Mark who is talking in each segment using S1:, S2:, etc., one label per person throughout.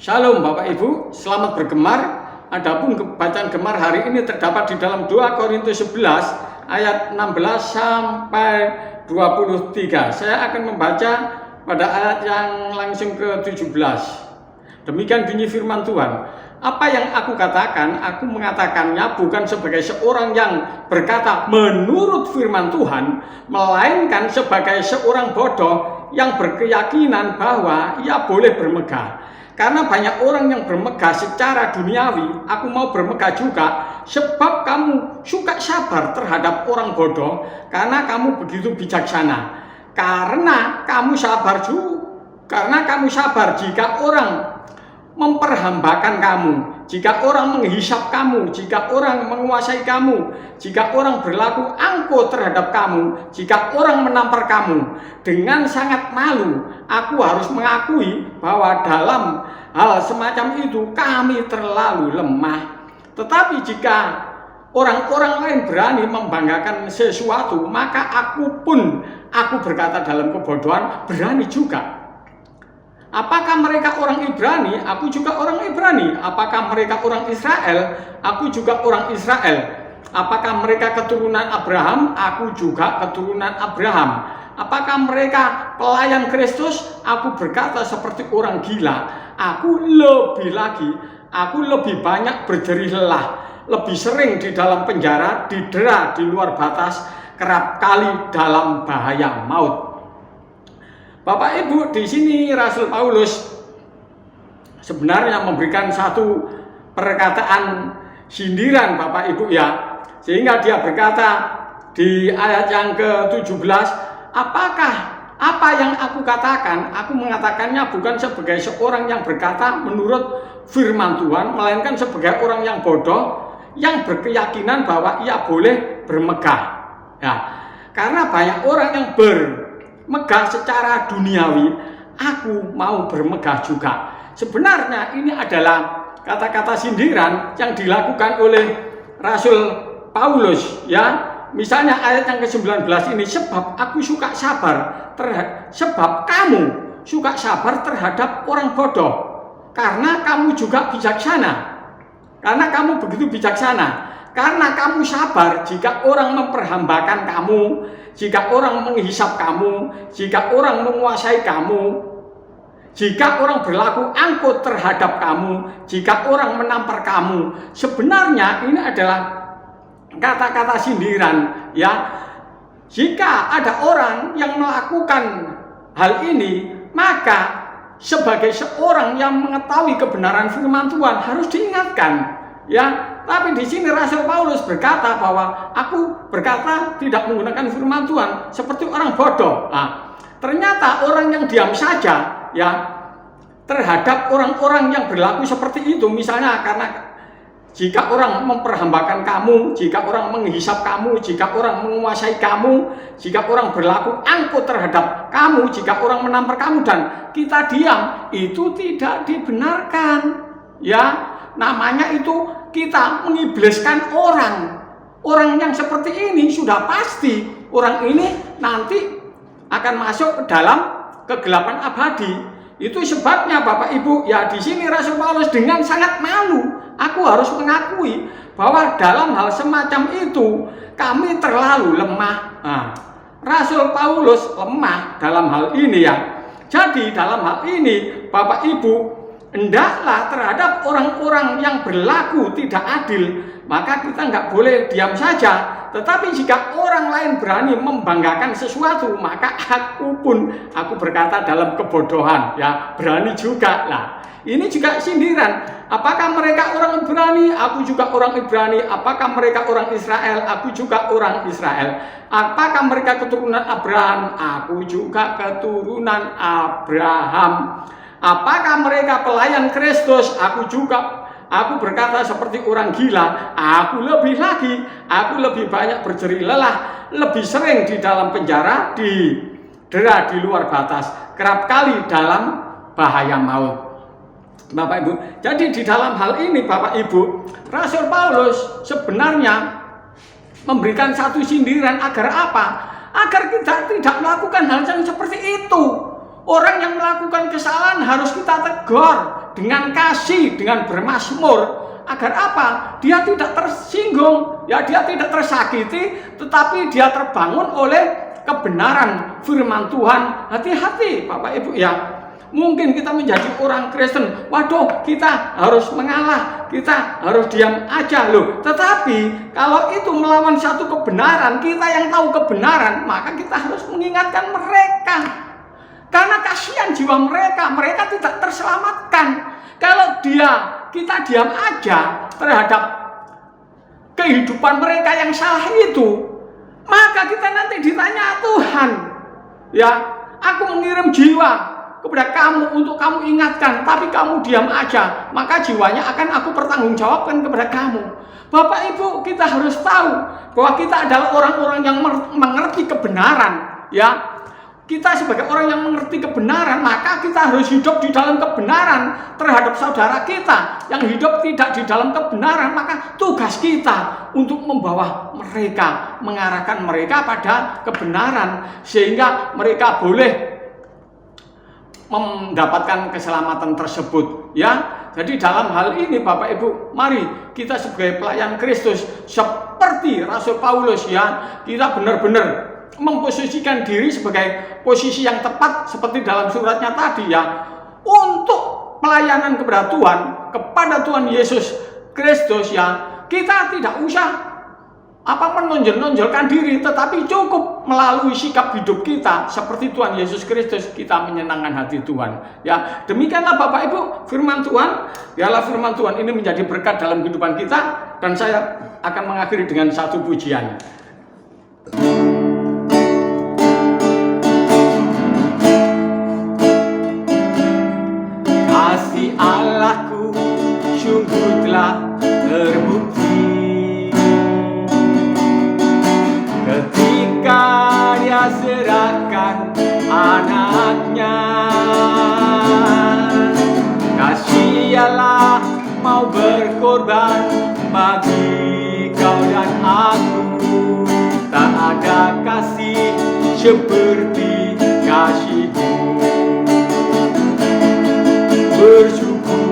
S1: Shalom Bapak Ibu, selamat bergemar. Adapun bacaan gemar hari ini terdapat di dalam 2 Korintus 11 ayat 16 sampai 23. Saya akan membaca pada ayat yang langsung ke-17. Demikian bunyi firman Tuhan. Apa yang aku katakan, aku mengatakannya bukan sebagai seorang yang berkata menurut firman Tuhan, melainkan sebagai seorang bodoh yang berkeyakinan bahwa ia boleh bermegah. Karena banyak orang yang bermegah secara duniawi, aku mau bermegah juga, sebab kamu suka sabar terhadap orang bodoh, karena kamu begitu bijaksana. Karena kamu sabar jika orang memperhambakan kamu, jika orang menghisap kamu, jika orang menguasai kamu, jika orang berlaku angkuh terhadap kamu, jika orang menampar kamu. Dengan sangat malu, aku harus mengakui bahwa dalam hal semacam itu kami terlalu lemah. Tetapi jika orang-orang lain berani membanggakan sesuatu, maka aku berkata dalam kebodohan, berani juga. Apakah mereka orang Ibrani? Aku juga orang Ibrani. Apakah mereka orang Israel? Aku juga orang Israel. Apakah mereka keturunan Abraham? Aku juga keturunan Abraham. Apakah mereka pelayan Kristus? Aku berkata seperti orang gila. Aku lebih banyak berjerih lelah, lebih sering di dalam penjara, didera di luar batas, kerap kali dalam bahaya maut. Bapak Ibu, di sini Rasul Paulus sebenarnya memberikan satu perkataan sindiran Bapak Ibu ya. Sehingga dia berkata di ayat yang ke-17, apakah apa yang aku katakan, aku mengatakannya bukan sebagai seorang yang berkata menurut firman Tuhan, melainkan sebagai orang yang bodoh yang berkeyakinan bahwa ia boleh bermegah. Ya, karena banyak orang yang bermegah secara duniawi, aku mau bermegah juga. Sebenarnya ini adalah kata-kata sindiran yang dilakukan oleh Rasul Paulus ya. Misalnya ayat yang ke-19 ini, sebab kamu suka sabar terhadap orang bodoh, karena kamu juga bijaksana. Karena kamu begitu bijaksana, karena kamu sabar jika orang memperhambakan kamu, jika orang menghisap kamu, jika orang menguasai kamu, jika orang berlaku angkuh terhadap kamu, jika orang menampar kamu. Sebenarnya ini adalah kata-kata sindiran ya. Jika ada orang yang melakukan hal ini, maka sebagai seorang yang mengetahui kebenaran firman Tuhan harus diingatkan ya. Tapi di sini Rasul Paulus berkata bahwa aku berkata tidak menggunakan firman Tuhan seperti orang bodoh. Nah, ternyata orang yang diam saja ya terhadap orang-orang yang berlaku seperti itu, misalnya karena jika orang memperhambakan kamu, jika orang menghisap kamu, jika orang menguasai kamu, jika orang berlaku angkuh terhadap kamu, jika orang menampar kamu dan kita diam, itu tidak dibenarkan. Ya, namanya itu kita mengibliskan orang. Orang yang seperti ini sudah pasti orang ini nanti akan masuk ke dalam kegelapan abadi. Itu sebabnya Bapak Ibu, ya di sini Rasul Paulus dengan sangat malu, aku harus mengakui bahwa dalam hal semacam itu kami terlalu lemah. Nah, Rasul Paulus lemah dalam hal ini ya. Jadi dalam hal ini Bapak Ibu, hendaklah terhadap orang-orang yang berlaku tidak adil, maka kita nggak boleh diam saja. Tetapi jika orang lain berani membanggakan sesuatu, maka aku berkata dalam kebodohan ya, berani juga. Nah, ini juga sindiran. Apakah mereka orang Ibrani? Aku juga orang Ibrani. Apakah mereka orang Israel? Aku juga orang Israel. Apakah mereka keturunan Abraham? Aku juga keturunan Abraham. Apakah mereka pelayan Kristus? Aku berkata seperti orang gila. Aku lebih banyak berjerih lelah, lebih sering di dalam penjara, didera di luar batas, kerap kali dalam bahaya maut. Bapak Ibu, jadi di dalam hal ini Bapak Ibu, Rasul Paulus sebenarnya memberikan satu sindiran agar apa? Agar kita tidak melakukan hal yang seperti itu. Orang yang melakukan kesalahan harus kita tegur, dengan kasih, dengan bermazmur. Agar apa? Dia tidak tersinggung, ya, dia tidak tersakiti, tetapi dia terbangun oleh kebenaran firman Tuhan. Hati-hati Bapak Ibu ya. Mungkin kita menjadi orang Kristen, waduh, kita harus mengalah, kita harus diam aja loh. Tetapi kalau itu melawan satu kebenaran, kita yang tahu kebenaran, maka kita harus mengingatkan mereka. Karena kasihan jiwa mereka, mereka tidak terselamatkan. Kalau kita diam aja terhadap kehidupan mereka yang salah itu, maka kita nanti ditanya Tuhan, ya, aku mengirim jiwa kepada kamu untuk kamu ingatkan, tapi kamu diam aja, maka jiwanya akan aku pertanggungjawabkan kepada kamu. Bapak Ibu, kita harus tahu bahwa kita adalah orang-orang yang mengerti kebenaran, ya. Kita sebagai orang yang mengerti kebenaran, maka kita harus hidup di dalam kebenaran terhadap saudara kita yang hidup tidak di dalam kebenaran. Maka tugas kita untuk membawa mereka, mengarahkan mereka pada kebenaran, sehingga mereka boleh mendapatkan keselamatan tersebut, ya. Jadi dalam hal ini Bapak Ibu, mari kita sebagai pelayan Kristus seperti Rasul Paulus, ya, kita benar-benar memposisikan diri sebagai posisi yang tepat seperti dalam suratnya tadi, ya, untuk pelayanan kepada Tuhan Yesus Kristus, ya. Kita tidak usah menonjolkan diri, tetapi cukup melalui sikap hidup kita seperti Tuhan Yesus Kristus, kita menyenangkan hati Tuhan, ya. Demikianlah Bapak Ibu firman Tuhan. Biarlah firman Tuhan ini menjadi berkat dalam kehidupan kita, dan saya akan mengakhiri dengan satu pujian. Kasih Allahku sungguh telah terbukti ketika Dia serahkan anaknya. Kasih Allah mau berkorban bagi kau dan aku. Tak ada kasih seperti kasih-Mu. Bersyukur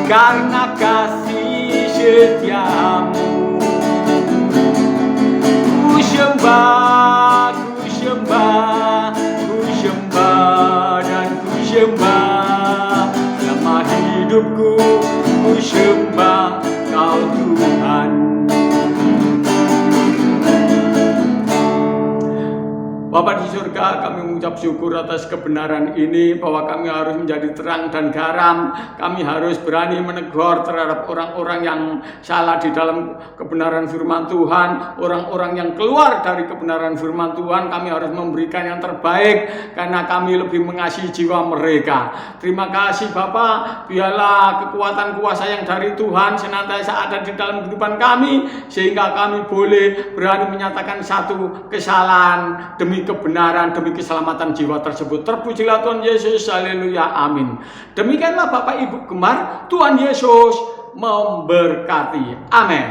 S1: karena kasih setiamu. Ku sembah dan ku sembah, selama hidupku ku sembah Kau Tuhan. Bapa di surga, kami mengucap syukur atas kebenaran ini, bahwa kami harus menjadi terang dan garam. Kami harus berani menegur terhadap orang-orang yang salah di dalam kebenaran firman Tuhan, orang-orang yang keluar dari kebenaran firman Tuhan. Kami harus memberikan yang terbaik karena kami lebih mengasihi jiwa mereka. Terima kasih Bapa, biarlah kekuatan kuasa yang dari Tuhan senantiasa ada di dalam kehidupan kami, sehingga kami boleh berani menyatakan satu kesalahan demi kebenaran, demi keselamatan jiwa tersebut. Terpujilah Tuhan Yesus, haleluya, amin. Demikianlah Bapak Ibu gemar, Tuhan Yesus memberkati, amin.